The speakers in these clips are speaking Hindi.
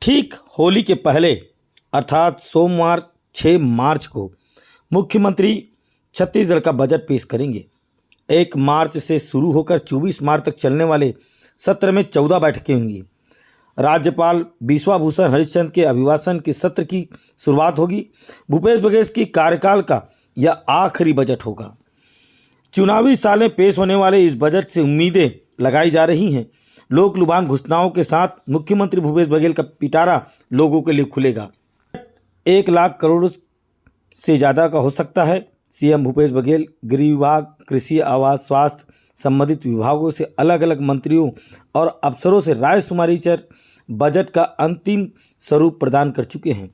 ठीक होली के पहले अर्थात सोमवार 6 मार्च को मुख्यमंत्री छत्तीसगढ़ का बजट पेश करेंगे। 1 मार्च से शुरू होकर 24 मार्च तक चलने वाले सत्र में 14 बैठकें होंगी। राज्यपाल बिश्वाभूषण हरिचंद के अभिभाषण के सत्र की शुरुआत होगी। भूपेश बघेल की कार्यकाल का यह आखिरी बजट होगा। चुनावी साल में पेश होने वाले इस बजट से उम्मीदें लगाई जा रही हैं। लोक लुभान घोषणाओं के साथ मुख्यमंत्री भूपेश बघेल का पिटारा लोगों के लिए खुलेगा। 1 लाख करोड़ से ज़्यादा का हो सकता है। सीएम भूपेश बघेल गृह विभाग, कृषि, आवास, स्वास्थ्य संबंधित विभागों से अलग अलग मंत्रियों और अफसरों से रायशुमारी कर बजट का अंतिम स्वरूप प्रदान कर चुके हैं।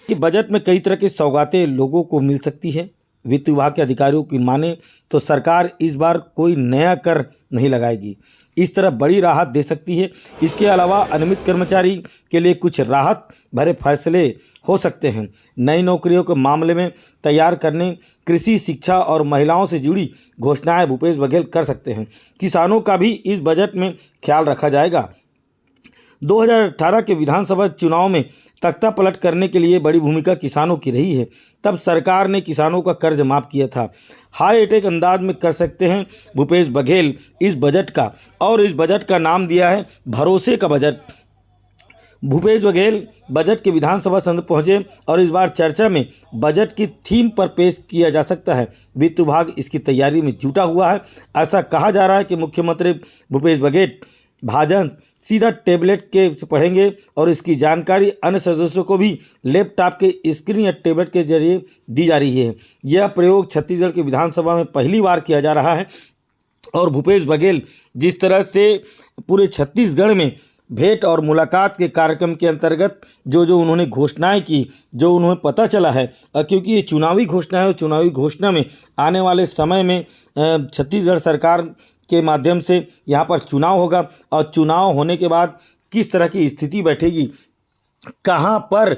कि बजट में कई तरह की सौगातें लोगों को मिल सकती है। वित्त विभाग के अधिकारियों की माने तो सरकार इस बार कोई नया कर नहीं लगाएगी, इस तरह बड़ी राहत दे सकती है। इसके अलावा अनियमित कर्मचारी के लिए कुछ राहत भरे फैसले हो सकते हैं। नई नौकरियों के मामले में तैयार करने, कृषि, शिक्षा और महिलाओं से जुड़ी घोषणाएं भूपेश बघेल कर सकते हैं। किसानों का भी इस बजट में ख्याल रखा जाएगा। 2018 के विधानसभा चुनाव में तख्ता पलट करने के लिए बड़ी भूमिका किसानों की रही है। तब सरकार ने किसानों का कर्ज माफ़ किया था। हाई टेक अंदाज में कर सकते हैं भूपेश बघेल इस बजट का, और इस बजट का नाम दिया है भरोसे का बजट। भूपेश बघेल बजट के विधानसभा सदन पहुंचे और इस बार चर्चा में बजट की थीम पर पेश किया जा सकता है। वित्त विभाग इसकी तैयारी में जुटा हुआ है। ऐसा कहा जा रहा है कि मुख्यमंत्री भूपेश बघेल भाजन सीधा टेबलेट के पढ़ेंगे और इसकी जानकारी अन्य सदस्यों को भी लैपटॉप के स्क्रीन या टेबलेट के जरिए दी जा रही है। यह प्रयोग छत्तीसगढ़ की विधानसभा में पहली बार किया जा रहा है और भूपेश बघेल जिस तरह से पूरे छत्तीसगढ़ में भेंट और मुलाकात के कार्यक्रम के अंतर्गत जो उन्होंने घोषणाएं की, जो उन्हें पता चला है, क्योंकि ये चुनावी घोषणा है और चुनावी घोषणा में आने वाले समय में छत्तीसगढ़ सरकार के माध्यम से यहाँ पर चुनाव होगा और चुनाव होने के बाद किस तरह की स्थिति बैठेगी, कहाँ पर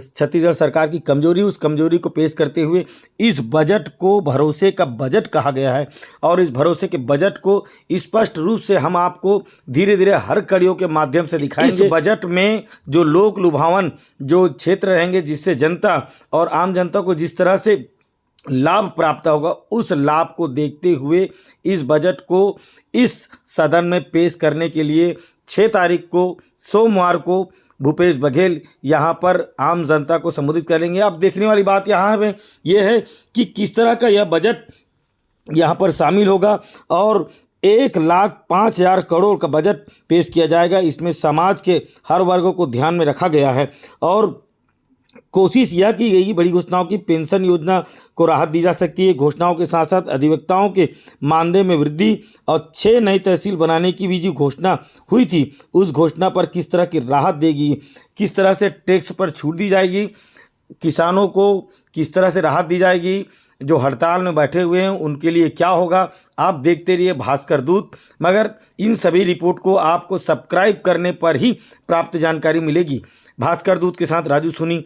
छत्तीसगढ़ सरकार की कमजोरी, उस कमजोरी को पेश करते हुए इस बजट को भरोसे का बजट कहा गया है। और इस भरोसे के बजट को स्पष्ट रूप से हम आपको धीरे धीरे हर कड़ियों के माध्यम से दिखाएंगे। इस बजट में जो लोक लुभावन जो क्षेत्र रहेंगे, जिससे जनता और आम जनता को जिस तरह से लाभ प्राप्त होगा, उस लाभ को देखते हुए इस बजट को इस सदन में पेश करने के लिए 6 तारीख को सोमवार को भूपेश बघेल यहाँ पर आम जनता को संबोधित करेंगे। अब देखने वाली बात यहाँ है ये है कि किस तरह का यह बजट यहाँ पर शामिल होगा। और 1,05,000 करोड़ का बजट पेश किया जाएगा। इसमें समाज के हर वर्गों को ध्यान में रखा गया है और कोशिश यह की गई कि बड़ी घोषणाओं की पेंशन योजना को राहत दी जा सकती है। घोषणाओं के साथ साथ अधिवक्ताओं के मानदेय में वृद्धि और 6 नई तहसील बनाने की भी जो घोषणा हुई थी, उस घोषणा पर किस तरह की राहत देगी, किस तरह से टैक्स पर छूट दी जाएगी, किसानों को किस तरह से राहत दी जाएगी, जो हड़ताल में बैठे हुए हैं उनके लिए क्या होगा। आप देखते रहिए भास्कर दूत। मगर इन सभी रिपोर्ट को आपको सब्सक्राइब करने पर ही प्राप्त जानकारी मिलेगी। भास्कर दूत के साथ राजू सोनी।